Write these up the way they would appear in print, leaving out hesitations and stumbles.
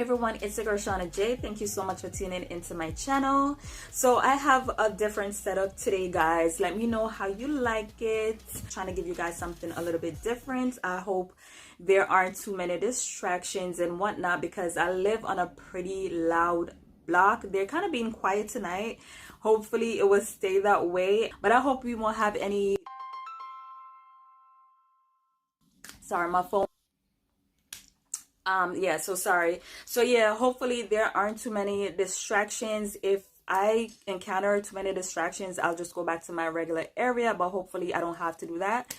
Hey everyone, it's your girl Shauna J. Thank you so much for tuning into my channel. So I have a different setup today, guys. Let me know how you like it. I'm trying to give you guys something a little bit different. I hope there aren't too many distractions and whatnot because I live on a pretty loud block. They're kind of being quiet tonight. Hopefully it will stay that way, but I hope we won't have any. Sorry, my phone. Yeah, so sorry. So yeah, hopefully there aren't too many distractions. If I encounter too many distractions, I'll just go back to my regular area, but hopefully I don't have to do that.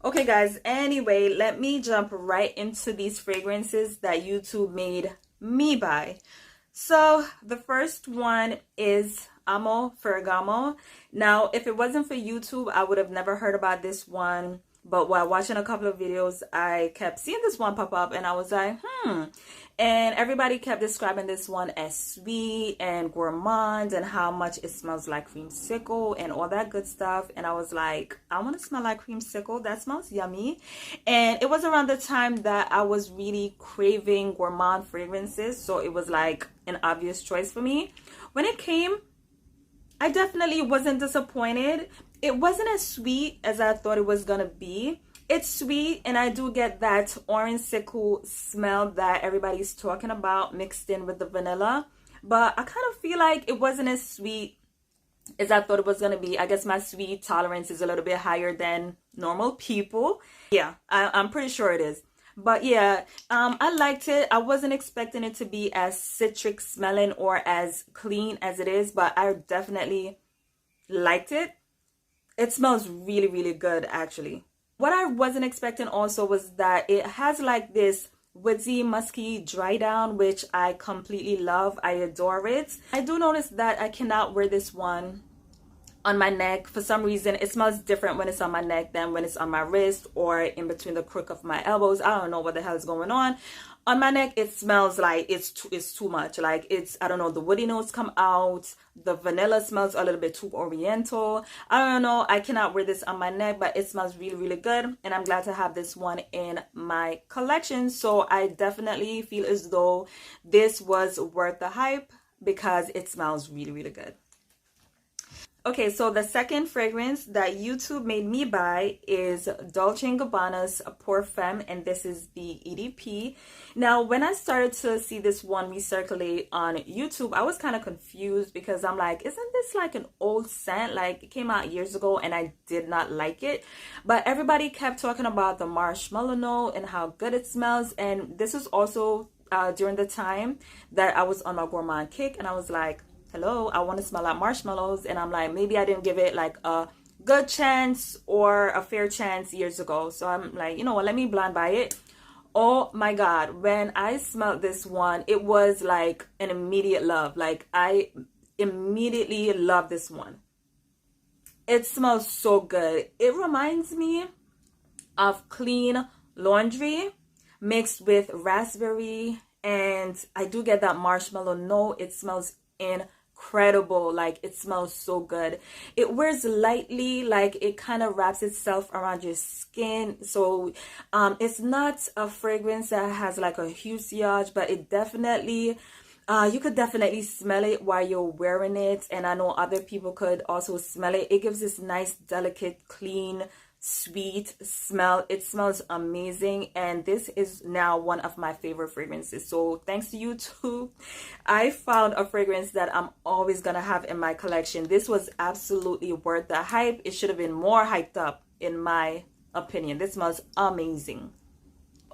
Okay guys, anyway, let me jump right into these fragrances that YouTube made me buy. So the first one is Amor Fergamo. Now, if it wasn't for YouTube, I would have never heard about this one. But while watching a couple of videos, I kept seeing this one pop up and I was like, And everybody kept describing this one as sweet and gourmand and how much it smells like creamsicle and all that good stuff. And I was like, I want to smell like creamsicle. That smells yummy. And it was around the time that I was really craving gourmand fragrances. So it was like an obvious choice for me. When it came, I definitely wasn't disappointed. It wasn't as sweet as I thought it was gonna be. It's sweet, and I do get that orange sickle smell that everybody's talking about mixed in with the vanilla. But I kind of feel like it wasn't as sweet as I thought it was gonna be. I guess my sweet tolerance is a little bit higher than normal people. Yeah, I'm pretty sure it is. But yeah, I liked it. I wasn't expecting it to be as citric smelling or as clean as it is, but I definitely liked it. It smells really, really good, actually. What I wasn't expecting also was that it has like this woodsy, musky dry down, which I completely love. I adore it. I do notice that I cannot wear this one on my neck. For some reason, it smells different when it's on my neck than when it's on my wrist or in between the crook of my elbows. I don't know what the hell is going on. On my neck, it smells like it's too much. Like it's, I don't know, the woody notes come out. The vanilla smells a little bit too oriental. I don't know. I cannot wear this on my neck, but it smells really, really good. And I'm glad to have this one in my collection. So I definitely feel as though this was worth the hype because it smells really, really good. Okay, so the second fragrance that YouTube made me buy is Dolce and Gabbana's Pour Femme, and this is the EDP. Now, when I started to see this one recirculate on YouTube, I was kind of confused because I'm like, isn't this like an old scent? Like, it came out years ago and I did not like it. But everybody kept talking about the marshmallow note and how good it smells. And this is also during the time that I was on my gourmand kick, and I was like, hello, I want to smell like marshmallows. And I'm like, maybe I didn't give it like a good chance or a fair chance years ago. So I'm like, you know what, let me blind buy it. Oh my God, when I smelled this one, it was like an immediate love. Like I immediately love this one. It smells so good. It reminds me of clean laundry mixed with raspberry, and I do get that marshmallow note. It smells incredible. Like it smells so good. It wears lightly, like it kind of wraps itself around your skin. So it's not a fragrance that has like a huge sillage, but it definitely you could definitely smell it while you're wearing it, and I know other people could also smell it. It gives this nice, delicate, clean, sweet smell. It smells amazing, and this is now one of my favorite fragrances. So thanks to YouTube, I found a fragrance that I'm always gonna have in my collection. This was absolutely worth the hype. It should have been more hyped up, in my opinion. This smells amazing.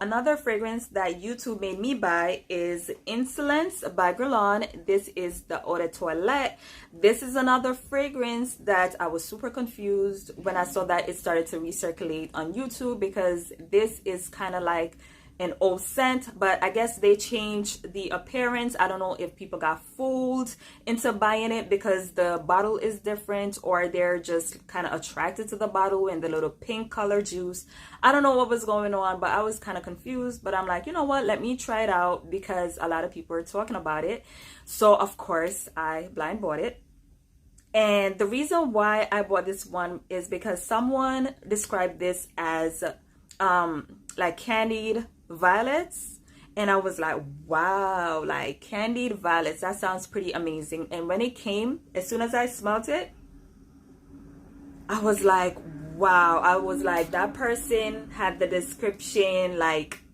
Another fragrance that YouTube made me buy is Insolence by Guerlain. This is the Eau de Toilette. This is another fragrance that I was super confused when I saw that it started to recirculate on YouTube, because this is kind of like an old scent, but I guess they changed the appearance. I don't know if people got fooled into buying it because the bottle is different, or they're just kind of attracted to the bottle and the little pink color juice. I don't know what was going on, but I was kind of confused. But I'm like, you know what, let me try it out because a lot of people are talking about it. So of course I blind bought it. And the reason why I bought this one is because someone described this as like candied violets, And I was like, wow, like candied violets, that sounds pretty amazing. And when it came, as soon as I smelled it, I was like, wow. I was like, that person had the description like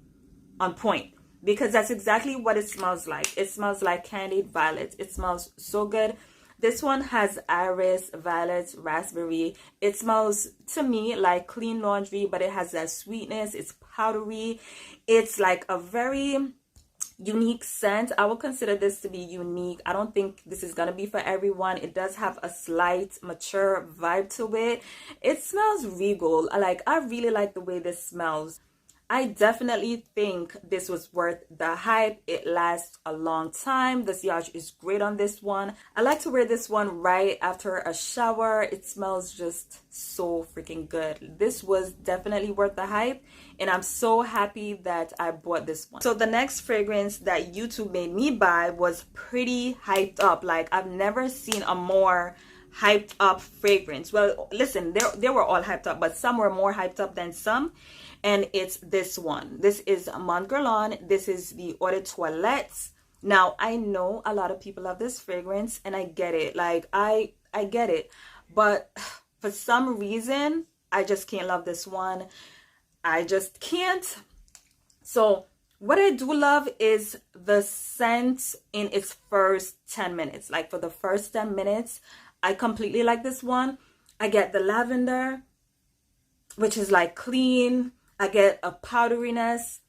on point, because that's exactly what it smells like. It smells like candied violets. It smells so good. This one has iris, violets, raspberry. It smells to me like clean laundry, but it has that sweetness. It's powdery. It's like a very unique scent. I would consider this to be unique. I don't think this is gonna be for everyone. It does have a slight mature vibe to it. It smells regal. I really like the way this smells. I definitely think this was worth the hype. It lasts a long time. The sillage is great on this one. I like to wear this one right after a shower. It smells just so freaking good. This was definitely worth the hype, and I'm so happy that I bought this one. So the next fragrance that YouTube made me buy was pretty hyped up. Like, I've never seen a more hyped up fragrance. Well, listen, they were all hyped up, but some were more hyped up than some. And it's this one. This is Mon Guerlain. This is the Eau de Toilette. Now, I know a lot of people love this fragrance, and I get it. Like, I get it. But for some reason, I just can't love this one. I just can't. So what I do love is the scent in its first 10 minutes. Like, for the first 10 minutes, I completely like this one. I get the lavender, which is like clean. I get a powderiness,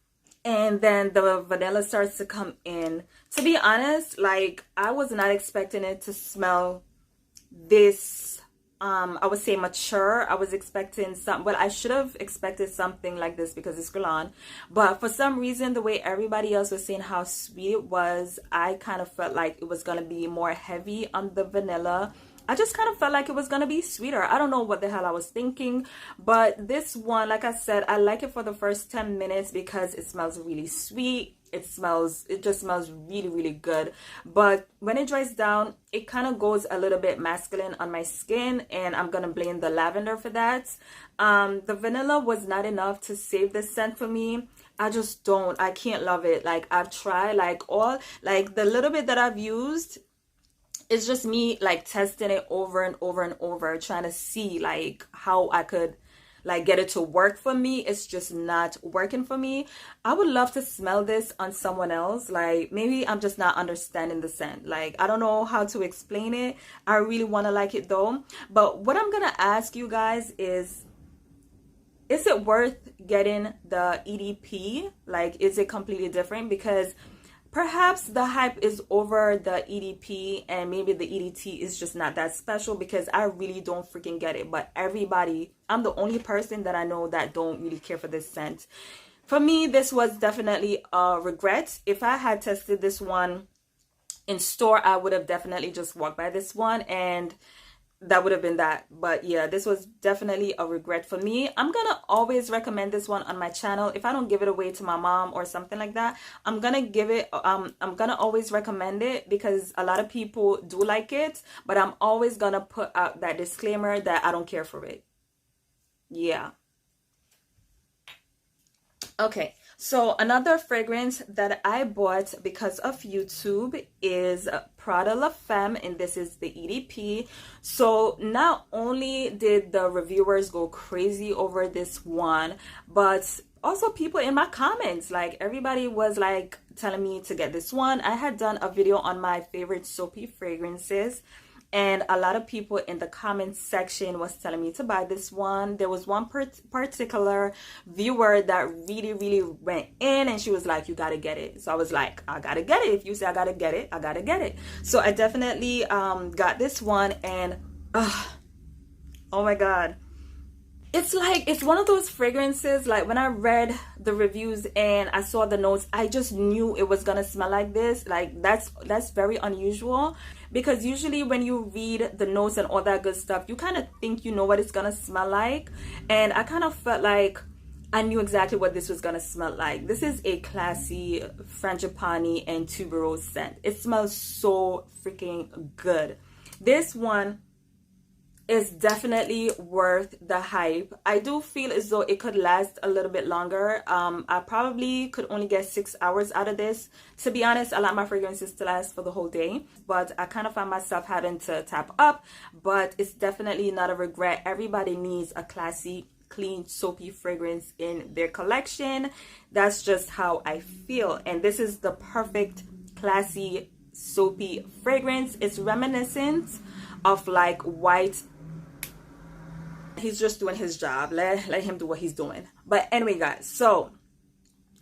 and then the vanilla starts to come in. To be honest, like, I was not expecting it to smell this, I would say mature. I was expecting some, well, I should have expected something like this because it's Guerlain. But for some reason, the way everybody else was saying how sweet it was, I kind of felt like it was going to be more heavy on the vanilla. I just kind of felt like it was going to be sweeter. I don't know what the hell I was thinking. But this one, like I said, I like it for the first 10 minutes because it smells really sweet. It just smells really, really good. But when it dries down, it kind of goes a little bit masculine on my skin. And I'm going to blame the lavender for that. The vanilla was not enough to save the scent for me. I can't love it. Like, I've tried the little bit that I've used. It's just me like testing it over and over and over, trying to see like how I could like get it to work for me. It's just not working for me. I would love to smell this on someone else. Like, maybe I'm just not understanding the scent. Like, I don't know how to explain it. I really want to like it though. But what I'm gonna ask you guys is it worth getting the EDP? Like, is it completely different? Because perhaps the hype is over the EDP, and maybe the EDT is just not that special, because I really don't freaking get it. But everybody, I'm the only person that I know that don't really care for this scent. For me, this was definitely a regret. If I had tested this one in store, I would have definitely just walked by this one, and that would have been that. But yeah, this was definitely a regret for me. I'm gonna always recommend this one on my channel. If I don't give it away to my mom or something like that, I'm gonna always recommend it, because a lot of people do like it. But I'm always gonna put out that disclaimer that I don't care for it. Yeah. Okay, so another fragrance that I bought because of YouTube is Prada La Femme, and this is the EDP. So not only did the reviewers go crazy over this one, but also people in my comments, like everybody was like telling me to get this one. I had done a video on my favorite soapy fragrances, and a lot of people in the comments section was telling me to buy this one. There was one particular viewer that really went in, and she was like, you gotta get it. So I was like, I gotta get it. If you say I gotta get it, I gotta get it. So I definitely got this one, and oh my god, it's one of those fragrances, like when I read the reviews and I saw the notes, I just knew it was gonna smell like this. Like, that's very unusual, because usually when you read the notes and all that good stuff, you kind of think you know what it's gonna smell like. And I kind of felt like I knew exactly what this was gonna smell like. This is a classy frangipani and tuberose scent. It smells so freaking good. This one, is definitely worth the hype. I do feel as though it could last a little bit longer. I probably could only get 6 hours out of this. To be honest, I like my fragrances to last for the whole day, but I kind of find myself having to tap up, but it's definitely not a regret. Everybody needs a classy, clean, soapy fragrance in their collection. That's just how I feel. And this is the perfect, classy, soapy fragrance. It's reminiscent of like white. He's just doing his job. Let him do what he's doing. But anyway, guys, so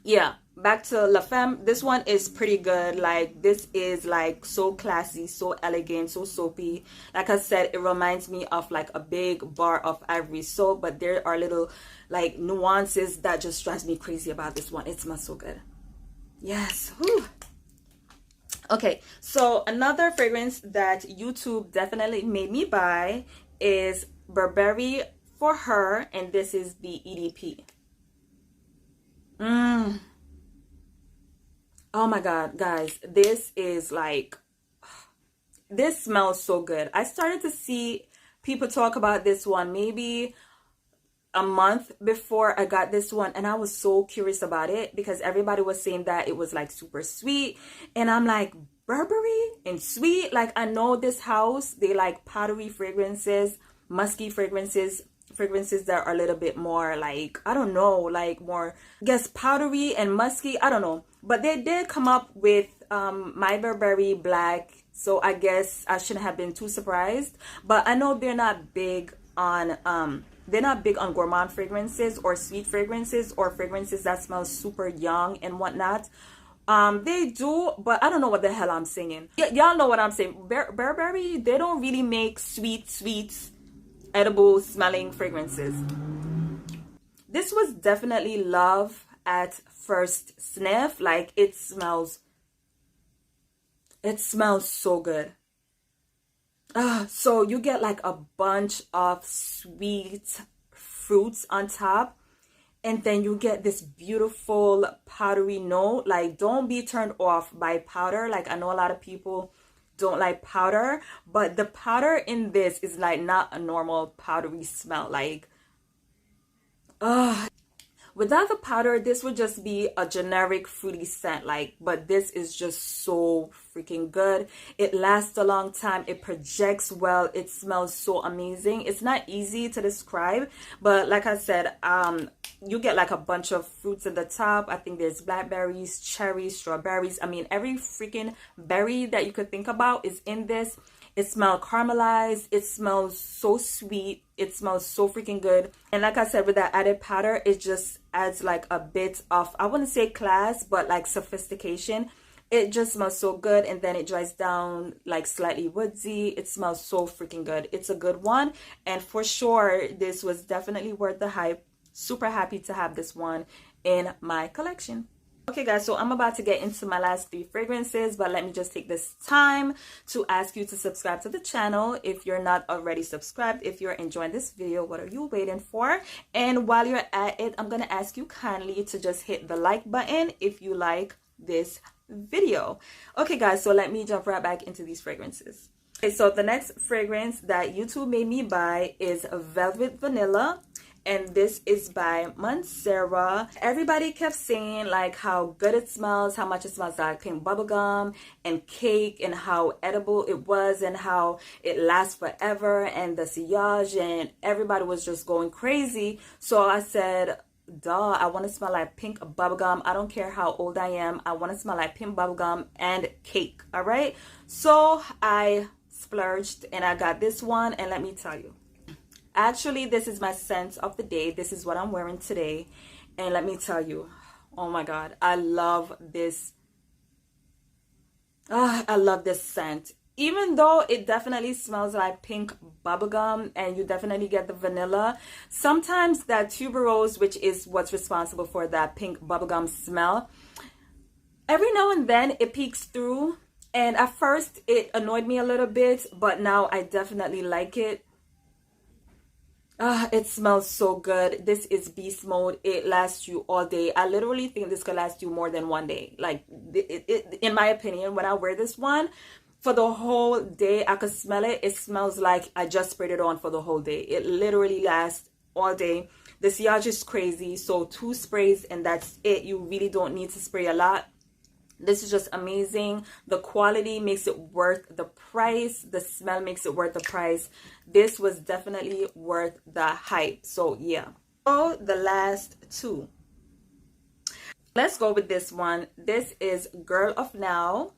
yeah, back to La Femme. This one is pretty good. Like, this is like so classy, so elegant, so soapy. Like I said, it reminds me of like a big bar of ivory soap, but there are little like nuances that just drives me crazy about this one. It smells so good. Yes. Whew. Okay, so another fragrance that YouTube definitely made me buy is Burberry for Her, and this is the EDP. Oh my god, guys, this is like, this smells so good. I started to see people talk about this one maybe a month before I got this one, and I was so curious about it because everybody was saying that it was like super sweet, and I'm like, Burberry and sweet? Like, I know this house, they like powdery fragrances, musky fragrances that are a little bit more like, I don't know, like more, I guess, powdery and musky, I don't know, but they did come up with my Burberry Black, so I guess I shouldn't have been too surprised. But I know they're not big on gourmand fragrances or sweet fragrances or fragrances that smell super young and whatnot. They do, but I don't know what the hell I'm singing. Y'all know what I'm saying. Burberry, they don't really make sweet, edible smelling fragrances. This was definitely love at first sniff. Like, it smells so good. So you get like a bunch of sweet fruits on top, and then you get this beautiful powdery note. Like, don't be turned off by powder. Like, I know a lot of people don't like powder, but the powder in this is like not a normal powdery smell. Like, without the powder, this would just be a generic fruity scent. Like, but this is just so freaking good. It lasts a long time. It projects well. It smells so amazing. It's not easy to describe, but like I said, you get like a bunch of fruits at the top. I think there's blackberries, cherries, strawberries. I mean, every freaking berry that you could think about is in this. It smells caramelized. It smells so sweet. It smells so freaking good. And like I said, with that added powder, it just adds like a bit of, I wouldn't say class, but like sophistication. It just smells so good, and then it dries down like slightly woodsy. It smells so freaking good. It's a good one, and for sure, this was definitely worth the hype. Super happy to have this one in my collection. Okay guys, so I'm about to get into my last 3 fragrances, but let me just take this time to ask you to subscribe to the channel if you're not already subscribed. If you're enjoying this video, what are you waiting for? And while you're at it, I'm gonna ask you kindly to just hit the like button if you like this video. Okay guys, so let me jump right back into these fragrances. Okay, so the next fragrance that YouTube made me buy is Velvet Vanilla, and this is by Mancera. Everybody kept saying like how good it smells, how much it smells like pink bubblegum and cake, and how edible it was, and how it lasts forever, and the sillage, and everybody was just going crazy. So I said, duh, I want to smell like pink bubblegum. I don't care how old I am. I want to smell like pink bubblegum and cake. All right, so I splurged and I got this one, and let me tell you, actually, this is my scent of the day. This is what I'm wearing today. And let me tell you, oh my God, I love this. I love this scent. Even though it definitely smells like pink bubblegum and you definitely get the vanilla, sometimes that tuberose, which is what's responsible for that pink bubblegum smell, every now and then it peeks through. And at first it annoyed me a little bit, but now I definitely like it. It smells so good. This is beast mode. It lasts you all day. I literally think this could last you more than one day. Like, in my opinion, when I wear this one, for the whole day. I could smell it. It smells like I just sprayed it on for the whole day. It literally lasts all day. The sillage is crazy. So 2 sprays and that's it. You really don't need to spray a lot. This is just amazing. The quality makes it worth the price. The smell makes it worth the price. This was definitely worth the hype. So yeah. So the last 2. Let's go with this one. This is Girl of Now,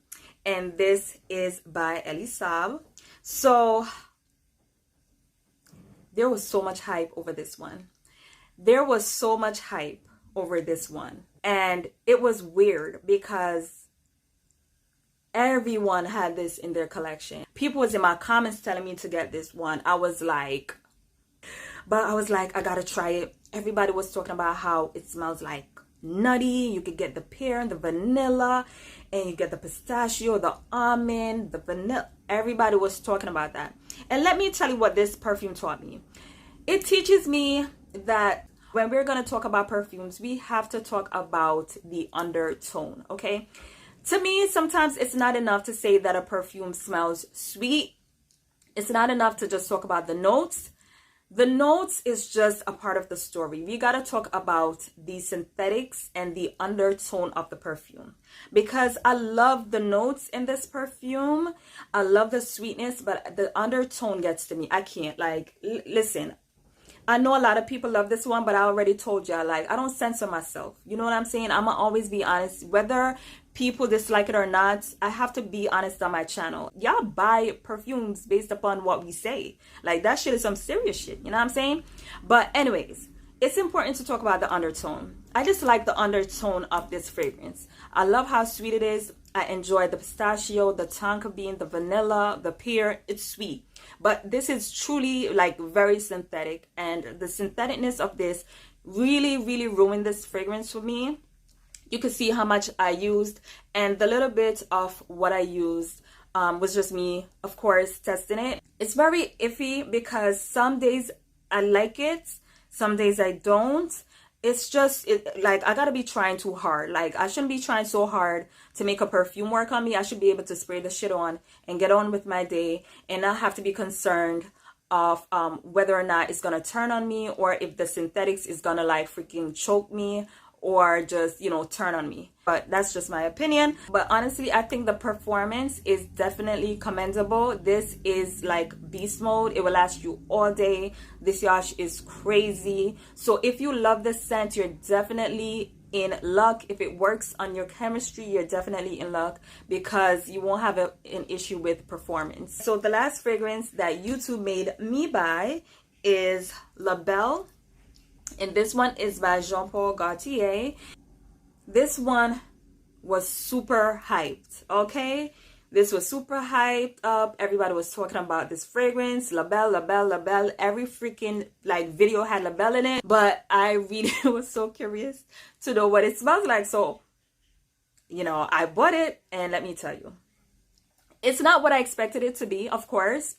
and this is by Elie Saab. So there was so much hype over this one. There was so much hype over this one. And it was weird because everyone had this in their collection. People was in my comments telling me to get this one. I was like, I gotta try it. Everybody was talking about how it smells like nutty. You could get the pear and the vanilla, and you get the pistachio, the almond, the vanilla. Everybody was talking about that. And let me tell you what this perfume taught me. It teaches me that when we're going to talk about perfumes, we have to talk about the undertone, okay? To me, sometimes it's not enough to say that a perfume smells sweet. It's not enough to just talk about the notes. The notes is just a part of the story. We got to talk about the synthetics and the undertone of the perfume. Because I love the notes in this perfume. I love the sweetness, but the undertone gets to me. I can't, like, listen. I know a lot of people love this one, but I already told y'all, like, I don't censor myself. You know what I'm saying? I'm going to always be honest. Whether people dislike it or not, I have to be honest on my channel. Y'all buy perfumes based upon what we say. Like, that shit is some serious shit. You know what I'm saying? But anyways, it's important to talk about the undertone. I just like the undertone of this fragrance. I love how sweet it is. I enjoy the pistachio, the tonka bean, the vanilla, the pear. It's sweet. But this is truly like very synthetic. And the syntheticness of this really, really ruined this fragrance for me. You can see how much I used. And the little bit of what I used was just me, of course, testing it. It's very iffy because some days I like it. Some days I don't. It's just, like, I gotta be trying too hard. Like, I shouldn't be trying so hard to make a perfume work on me. I should be able to spray the shit on and get on with my day and not have to be concerned of whether or not it's gonna turn on me, or if the synthetics is gonna, like, freaking choke me or just, you know, turn on me. But that's just my opinion. But honestly, I think the performance is definitely commendable. This is like beast mode. It will last you all day. This yash is crazy. So if you love this scent, you're definitely in luck. If it works on your chemistry, you're definitely in luck, because you won't have an issue with performance. So the last fragrance that YouTube made me buy is Labelle. And this one is by Jean-Paul Gaultier. This one was super hyped, okay? This was super hyped up. Everybody was talking about this fragrance. Labelle, Labelle, Labelle. Every freaking, like, video had Labelle in it. But I really was so curious to know what it smells like. So, you know, I bought it. And let me tell you, it's not what I expected it to be, of course.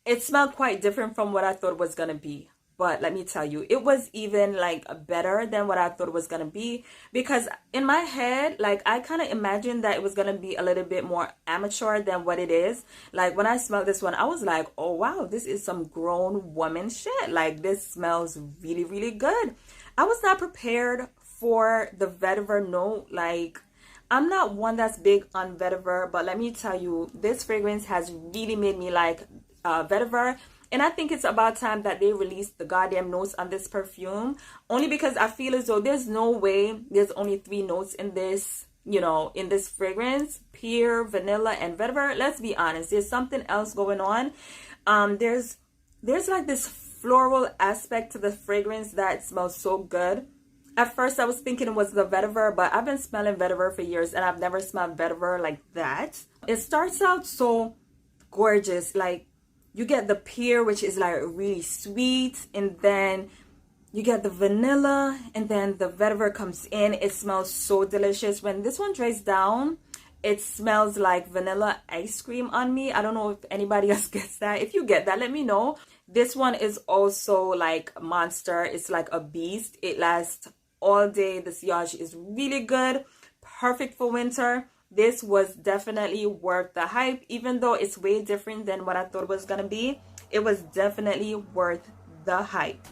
It smelled quite different from what I thought it was going to be. But let me tell you, it was even like better than what I thought it was going to be, because in my head, like, I kind of imagined that it was going to be a little bit more amateur than what it is. Like, when I smelled this one, I was like, oh wow, this is some grown woman shit. Like, this smells really, really good. I was not prepared for the vetiver note. Like, I'm not one that's big on vetiver, but let me tell you, this fragrance has really made me like vetiver. And I think it's about time that they release the goddamn notes on this perfume. Only because I feel as though there's no way there's only 3 notes in this, you know, in this fragrance. Pear, vanilla, and vetiver. Let's be honest. There's something else going on. There's like this floral aspect to the fragrance that smells so good. At first, I was thinking it was the vetiver, but I've been smelling vetiver for years, and I've never smelled vetiver like that. It starts out so gorgeous. Like, you get the pear, which is like really sweet, and then you get the vanilla, and then the vetiver comes in. It smells so delicious. When this one dries down, it smells like vanilla ice cream on me. I don't know if anybody else gets that. If you get that, let me know. This one is also like a monster. It's like a beast. It lasts all day. The sillage is really good. Perfect for winter. this was definitely worth the hype. Even though it's way different than what I thought it was gonna be, it was definitely worth the hype.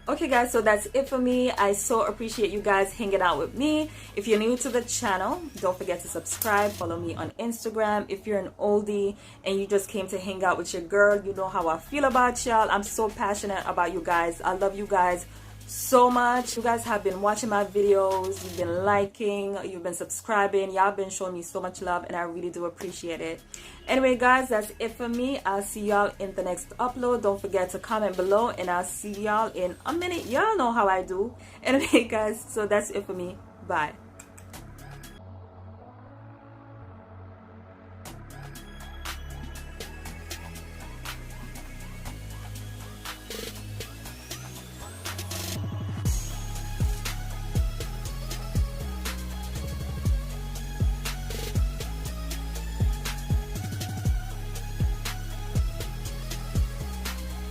Okay guys, so that's it for me. I so appreciate you guys hanging out with me. If you're new to the channel, don't forget to subscribe. Follow me on Instagram. If you're an oldie and you just came to hang out with your girl, you know how I feel about y'all. I'm so passionate about you guys. I love you guys so much. You guys have been watching my videos, you've been liking, you've been subscribing, y'all been showing me so much love, and I really do appreciate it. Anyway guys, that's it for me. I'll see y'all in the next upload. Don't forget to comment below, and I'll see y'all in a minute. Y'all know how I do. Anyway guys, so that's it for me. Bye.